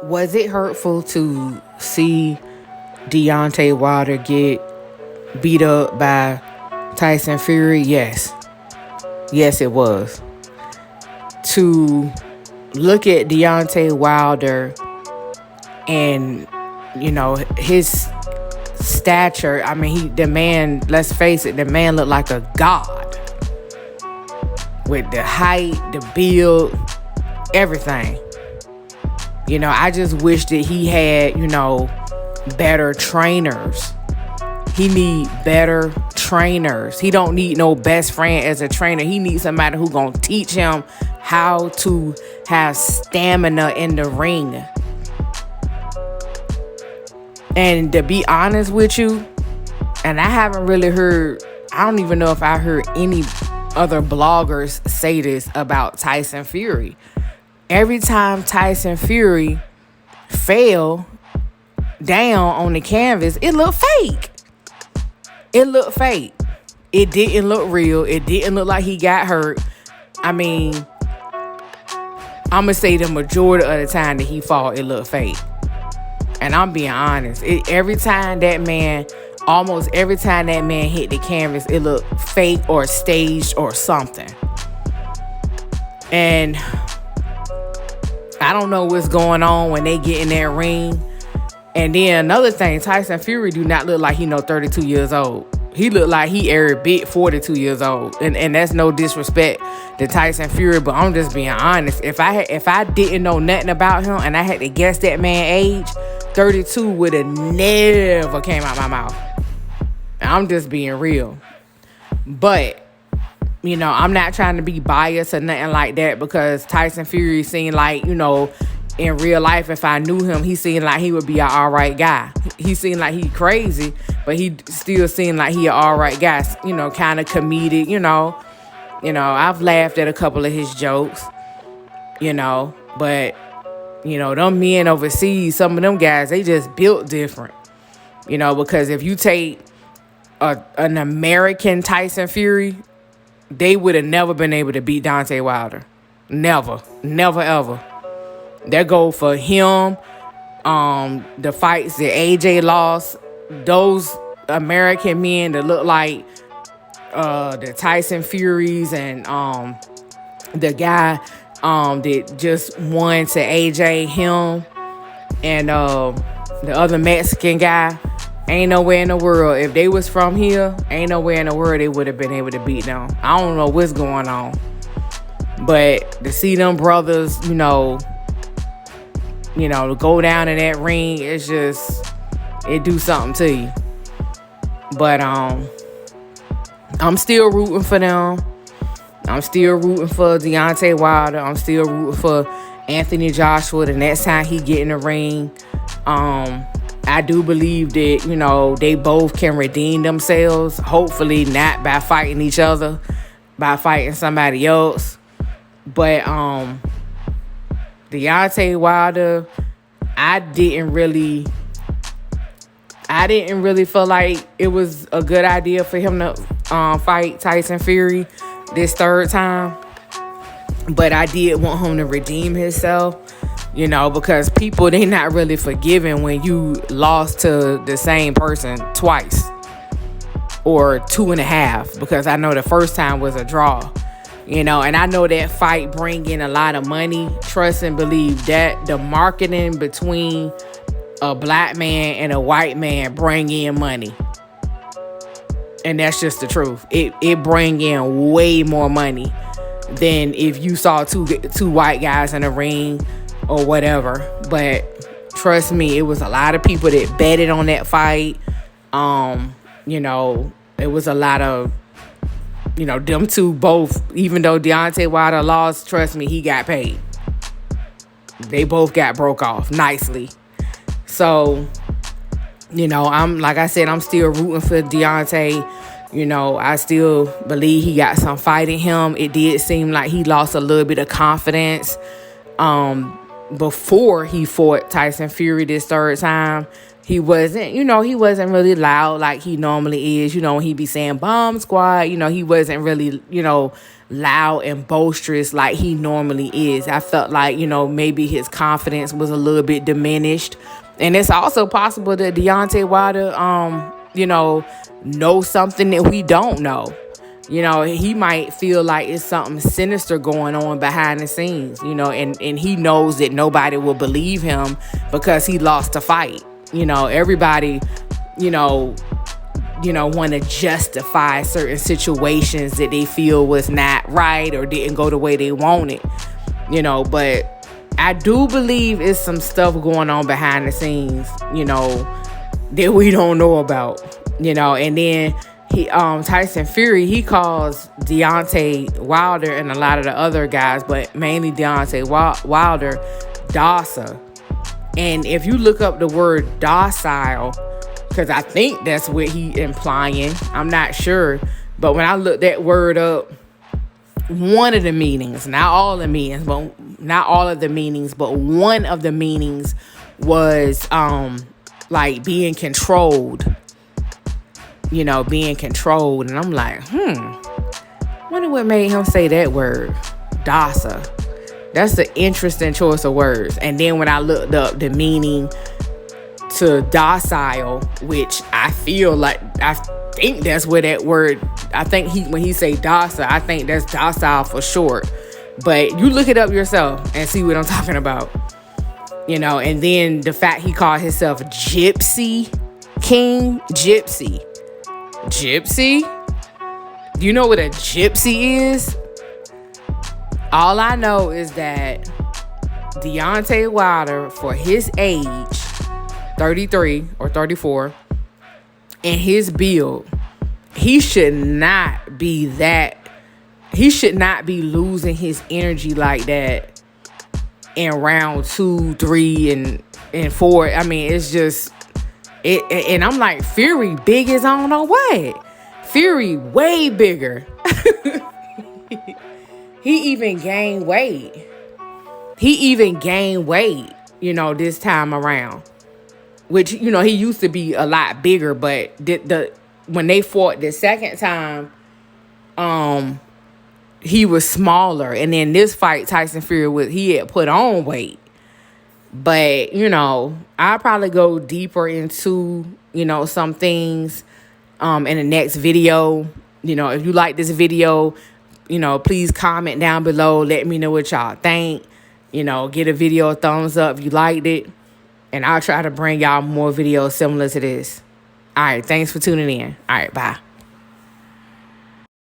Was it hurtful to see Deontay Wilder get beat up by Tyson Fury? Yes. Yes, it was. To look at Deontay Wilder and, his stature. I mean, the man, let's face it, the man looked like a god. With the height, the build, everything. I just wish that he had, better trainers. He need better trainers. He don't need no best friend as a trainer. He needs somebody who gonna teach him how to have stamina in the ring. And to be honest with you, and I haven't really heard, I don't even know if I heard any other bloggers say this about Tyson Fury. Every time Tyson Fury fell down on the canvas, it looked fake. It looked fake. It didn't look real. It didn't look like he got hurt. I mean, I'm going to say the majority of the time that he fought, it looked fake. And I'm being honest. Almost every time that man hit the canvas, it looked fake or staged or something. And I don't know what's going on when they get in that ring. And then another thing, Tyson Fury do not look like he 32 years old. He look like he every bit 42 years old. And that's no disrespect to Tyson Fury, but I'm just being honest. If I didn't know nothing about him and I had to guess that man's age, 32 would have never came out my mouth. I'm just being real. But, I'm not trying to be biased or nothing like that, because Tyson Fury seemed like, in real life, if I knew him, he seemed like he would be an all right guy. He seemed like he crazy, but he still seemed like he an all right guy, kind of comedic, I've laughed at a couple of his jokes, but, them men overseas, some of them guys, they just built different, because if you take an American Tyson Fury, they would have never been able to beat Deontay Wilder. Never, ever. That go for him. The fights that AJ lost, those American men that look like the Tyson Furies and the guy that just won to AJ, him, and the other Mexican guy, ain't nowhere in the world. If they was from here, ain't nowhere in the world they would have been able to beat them. I don't know what's going on. But to see them brothers, to go down in that ring, it's just, it do something to you. But I'm still rooting for them. I'm still rooting for Deontay Wilder. I'm still rooting for Anthony Joshua the next time he get in the ring. I do believe that, they both can redeem themselves. Hopefully not by fighting each other, by fighting somebody else. But Deontay Wilder, I didn't really feel like it was a good idea for him to fight Tyson Fury this third time. But I did want him to redeem himself, because people, they not really forgiving when you lost to the same person twice or 2.5, because I know the first time was a draw. And I know that fight bring in a lot of money. Trust and believe that the marketing between a black man and a white man bring in money. And that's just the truth. It bring in way more money than if you saw two white guys in a ring or whatever. But trust me, it was a lot of people that betted on that fight. It was a lot of, them two both, even though Deontay Wilder lost, trust me, he got paid. They both got broke off nicely. So, like I said, I'm still rooting for Deontay. I still believe he got some fight in him. It did seem like he lost a little bit of confidence before he fought Tyson Fury this third time. He wasn't, he wasn't really loud like he normally is. When he be saying bomb squad, he wasn't really, loud and boisterous like he normally is. I felt like, maybe his confidence was a little bit diminished. And it's also possible that Deontay Wilder, know something that we don't know. He might feel like it's something sinister going on behind the scenes, and he knows that nobody will believe him because he lost a fight. Everybody, want to justify certain situations that they feel was not right or didn't go the way they wanted, but I do believe it's some stuff going on behind the scenes, that we don't know about, and then Tyson Fury, he calls Deontay Wilder and a lot of the other guys, but mainly Deontay Wilder, DASA. And if you look up the word docile, because I think that's what he implying, I'm not sure, but when I looked that word up, one of the meanings, not all the meanings, but one of the meanings was like being controlled. Being controlled. And I'm like, wonder what made him say that word, DASA. That's an interesting choice of words. And then when I looked up the meaning to docile, which I think that's where that word, when he say DASA, I think that's docile for short. But you look it up yourself and see what I'm talking about. And then the fact he called himself Gypsy King, Gypsy. Do you know what a gypsy is? All I know is that Deontay Wilder, for his age, 33 or 34, and his build, he should not be losing his energy like that in round 2, 3, and 4. I mean, it's just it, and I'm like, Fury big as I don't know what. Fury way bigger. He even gained weight. This time around. Which, he used to be a lot bigger, but when they fought the second time, he was smaller. And then this fight, Tyson Fury, he had put on weight. But, I'll probably go deeper into, some things in the next video. If you like this video, please comment down below. Let me know what y'all think. Get a video a thumbs up if you liked it. And I'll try to bring y'all more videos similar to this. All right, thanks for tuning in. All right, bye.